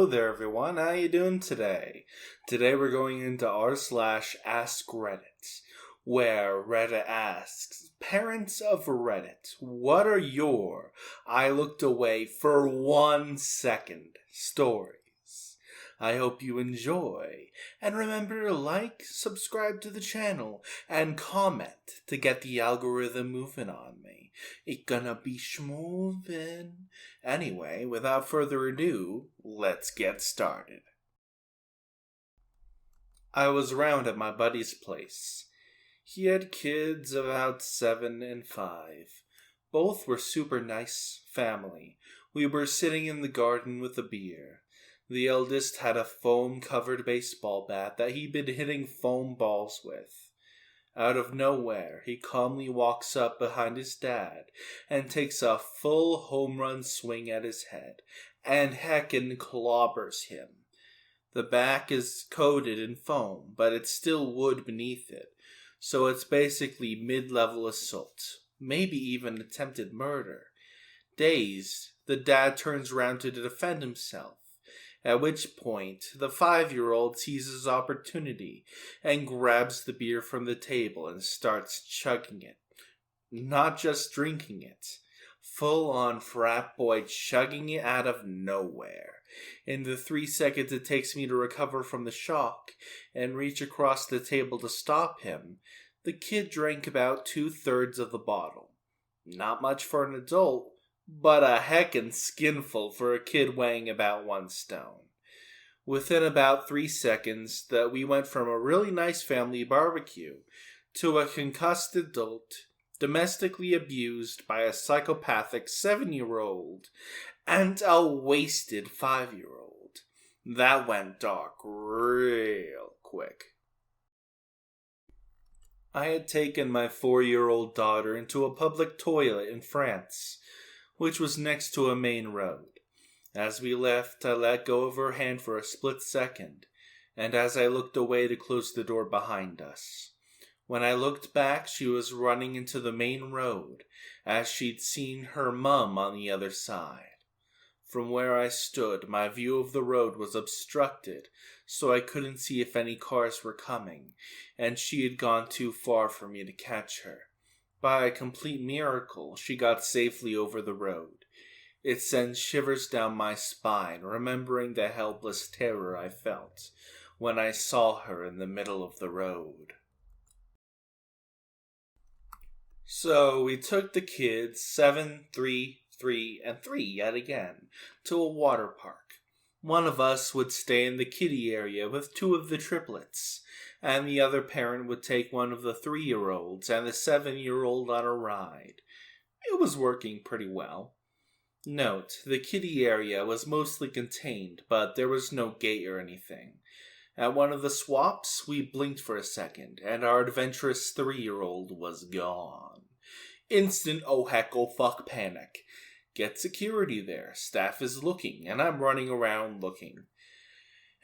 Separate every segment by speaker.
Speaker 1: Hello there, everyone. How you doing today? Today we're going into r/AskReddit, where Reddit asks, Parents of Reddit, what are your I looked away for 1 second stories? I hope you enjoy, and remember to like, subscribe to the channel, and comment to get the algorithm moving on me. It gonna be schmovin'. Anyway, without further ado, let's get started. I was round at my buddy's place. He had kids about 7 and 5. Both were super nice family. We were sitting in the garden with a beer. The eldest had a foam-covered baseball bat that he'd been hitting foam balls with. Out of nowhere, he calmly walks up behind his dad and takes a full home run swing at his head, and heckin' clobbers him. The back is coated in foam, but it's still wood beneath it, so it's basically mid-level assault, maybe even attempted murder. Dazed, the dad turns around to defend himself, at which point the 5-year-old sees his opportunity and grabs the beer from the table and starts chugging it. Not just drinking it. Full-on frat boy chugging it out of nowhere. In the 3 seconds it takes me to recover from the shock and reach across the table to stop him, the kid drank about 2/3 of the bottle. Not much for an adult, but a heckin' skinful for a kid weighing about 1 stone. Within about 3 seconds, we went from a really nice family barbecue to a concussed adult, domestically abused by a psychopathic 7-year-old and a wasted 5-year-old. That went dark real quick. I had taken my 4-year-old daughter into a public toilet in France, which was next to a main road. As we left, I let go of her hand for a split second, and as I looked away to close the door behind us. When I looked back, she was running into the main road, as she'd seen her mum on the other side. From where I stood, my view of the road was obstructed, so I couldn't see if any cars were coming, and she had gone too far for me to catch her. By a complete miracle, she got safely over the road. It sends shivers down my spine, remembering the helpless terror I felt when I saw her in the middle of the road. So we took the kids, 7, 3, 3, and 3 yet again, to a water park. One of us would stay in the kiddie area with 2 of the triplets, and the other parent would take one of the 3-year-olds and the 7-year-old on a ride. It was working pretty well. Note, the kiddie area was mostly contained, but there was no gate or anything. At one of the swaps, we blinked for a second, and our adventurous 3-year-old was gone. Instant oh heck oh fuck panic. Get security there, staff is looking, and I'm running around looking.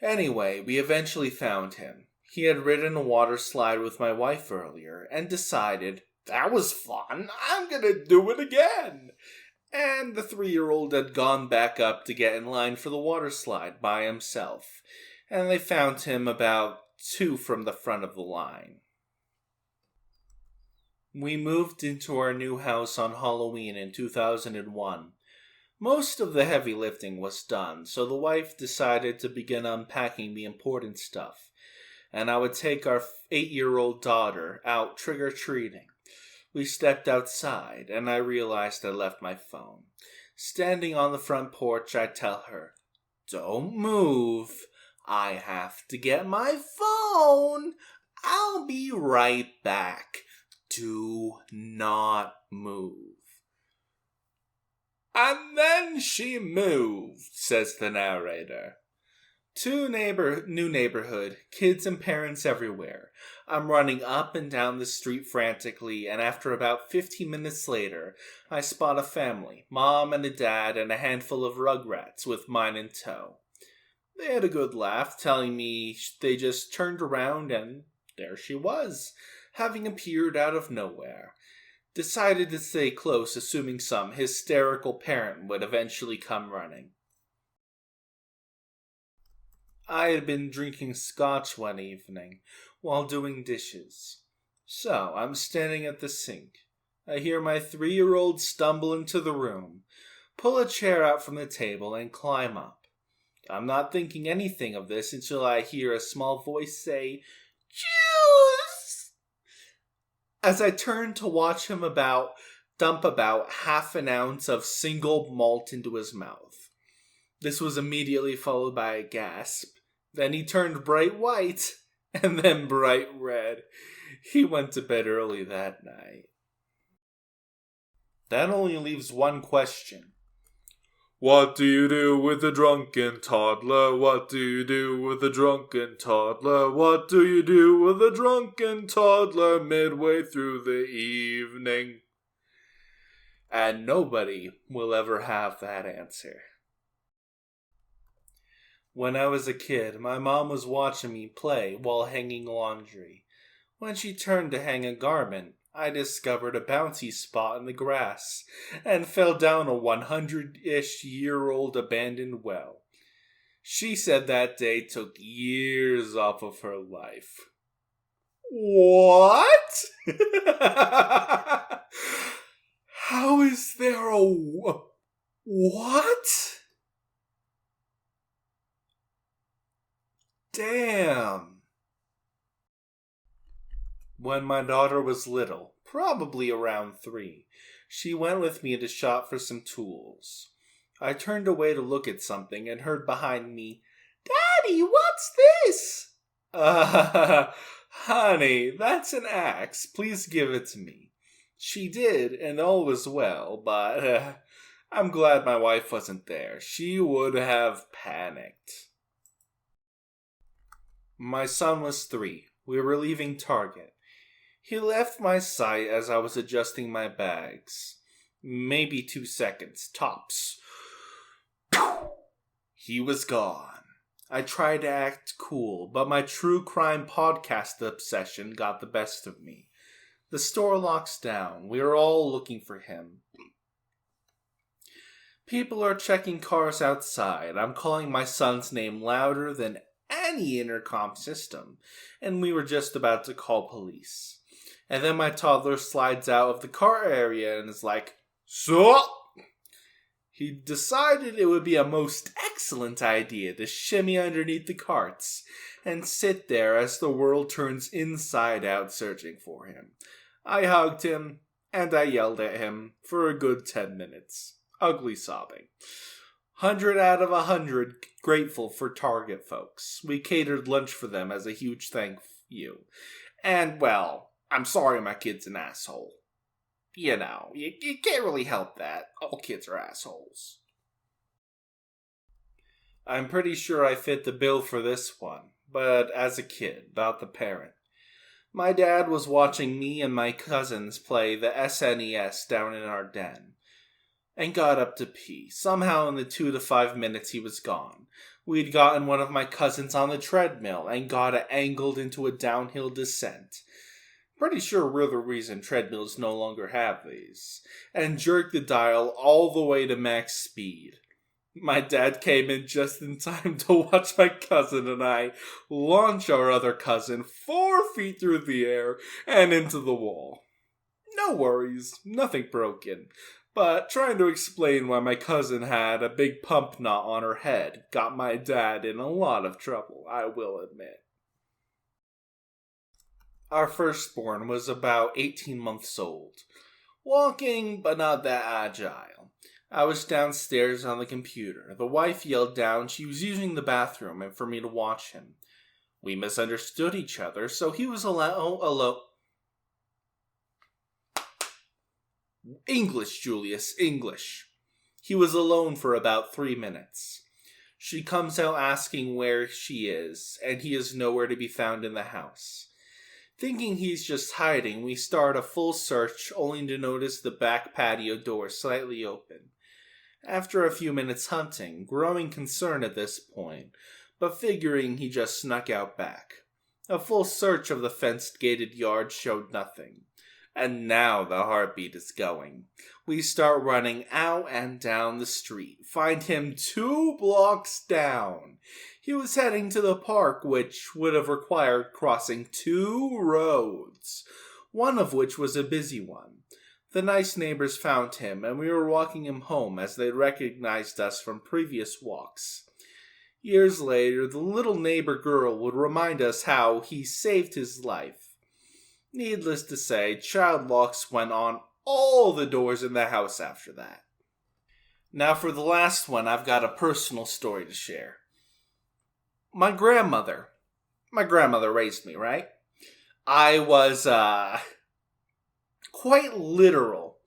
Speaker 1: Anyway, we eventually found him. He had ridden a water slide with my wife earlier, and decided, that was fun, I'm gonna do it again! And the 3-year-old had gone back up to get in line for the water slide by himself, and they found him about 2 from the front of the line. We moved into our new house on Halloween in 2001. Most of the heavy lifting was done, so the wife decided to begin unpacking the important stuff, and I would take our 8-year-old daughter out trick-or-treating. We stepped outside, and I realized I left my phone. Standing on the front porch, I tell her, "Don't move. I have to get my phone. I'll be right back. Do not move." And then she moved, says the narrator. New neighborhood, kids and parents everywhere. I'm running up and down the street frantically, and after about 15 minutes later, I spot a family, mom and a dad and a handful of rugrats with mine in tow. They had a good laugh, telling me they just turned around and there she was, having appeared out of nowhere. Decided to stay close, assuming some hysterical parent would eventually come running. I had been drinking scotch one evening while doing dishes. So I'm standing at the sink. I hear my 3-year-old stumble into the room, pull a chair out from the table, and climb up. I'm not thinking anything of this until I hear a small voice say, "Juice!" As I turn to watch him dump about half an ounce of single malt into his mouth. This was immediately followed by a gasp. Then he turned bright white, and then bright red. He went to bed early that night. That only leaves one question. What do you do with a drunken toddler? What do you do with a drunken toddler? What do you do with a drunken toddler midway through the evening? And nobody will ever have that answer. When I was a kid, my mom was watching me play while hanging laundry. When she turned to hang a garment, I discovered a bouncy spot in the grass and fell down a 100-ish-year-old abandoned well. She said that day took years off of her life. What? How is there a what? Damn. When my daughter was little, probably around 3, she went with me to shop for some tools. I turned away to look at something and heard behind me, "Daddy, what's this?" Honey, that's an axe. Please give it to me." She did, and all was well, but I'm glad my wife wasn't there. She would have panicked. My son was 3. We were leaving Target. He left my sight as I was adjusting my bags. Maybe 2 seconds, tops. He was gone. I tried to act cool, but my true crime podcast obsession got the best of me. The store locks down. We are all looking for him. People are checking cars outside. I'm calling my son's name louder than any intercom system, and we were just about to call police. And then my toddler slides out of the car area and is like, "Sup?" He decided it would be a most excellent idea to shimmy underneath the carts and sit there as the world turns inside out searching for him. I hugged him, and I yelled at him for a good 10 minutes. Ugly sobbing. 100 out of 100 grateful for Target folks. We catered lunch for them as a huge thank you. And, well, I'm sorry my kid's an asshole. You know, you can't really help that. All kids are assholes. I'm pretty sure I fit the bill for this one, but as a kid, about the parent. My dad was watching me and my cousins play the SNES down in our den, and got up to pee. Somehow in the 2 to 5 minutes he was gone. We'd gotten one of my cousins on the treadmill and got it angled into a downhill descent. Pretty sure we're the reason treadmills no longer have these. And jerked the dial all the way to max speed. My dad came in just in time to watch my cousin and I launch our other cousin 4 feet through the air and into the wall. No worries, nothing broken. But trying to explain why my cousin had a big pump knot on her head got my dad in a lot of trouble, I will admit. Our firstborn was about 18 months old. Walking, but not that agile. I was downstairs on the computer. The wife yelled down she was using the bathroom and for me to watch him. We misunderstood each other, so he was alone. English, Julius, English. He was alone for about 3 minutes. She comes out asking where she is, and he is nowhere to be found in the house. Thinking he's just hiding, we start a full search, only to notice the back patio door slightly open. After a few minutes hunting, growing concerned at this point, but figuring he just snuck out back. A full search of the fenced gated yard showed nothing. And now the heartbeat is going. We start running out and down the street. Find him 2 blocks down. He was heading to the park, which would have required crossing 2 roads, one of which was a busy one. The nice neighbors found him, and we were walking him home as they recognized us from previous walks. Years later, the little neighbor girl would remind us how he saved his life. Needless to say, child locks went on all the doors in the house after that. Now for the last one, I've got a personal story to share. My grandmother raised me, right? I was, quite literal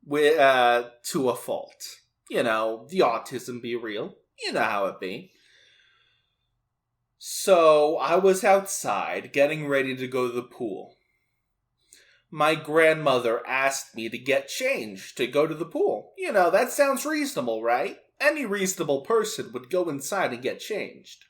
Speaker 1: to a fault. You know, the autism be real. You know how it be. So, I was outside getting ready to go to the pool. My grandmother asked me to get changed to go to the pool. You know, that sounds reasonable, right? Any reasonable person would go inside and get changed.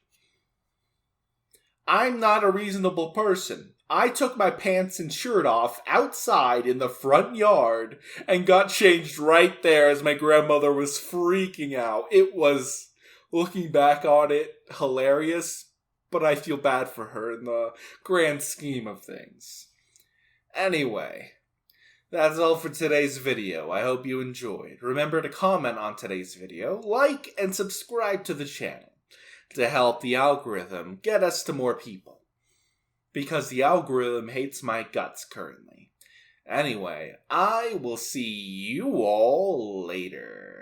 Speaker 1: I'm not a reasonable person. I took my pants and shirt off outside in the front yard and got changed right there as my grandmother was freaking out. It was, looking back on it, hilarious, but I feel bad for her in the grand scheme of things. Anyway, that's all for today's video. I hope you enjoyed. Remember to comment on today's video, like, and subscribe to the channel to help the algorithm get us to more people. Because the algorithm hates my guts currently. Anyway, I will see you all later.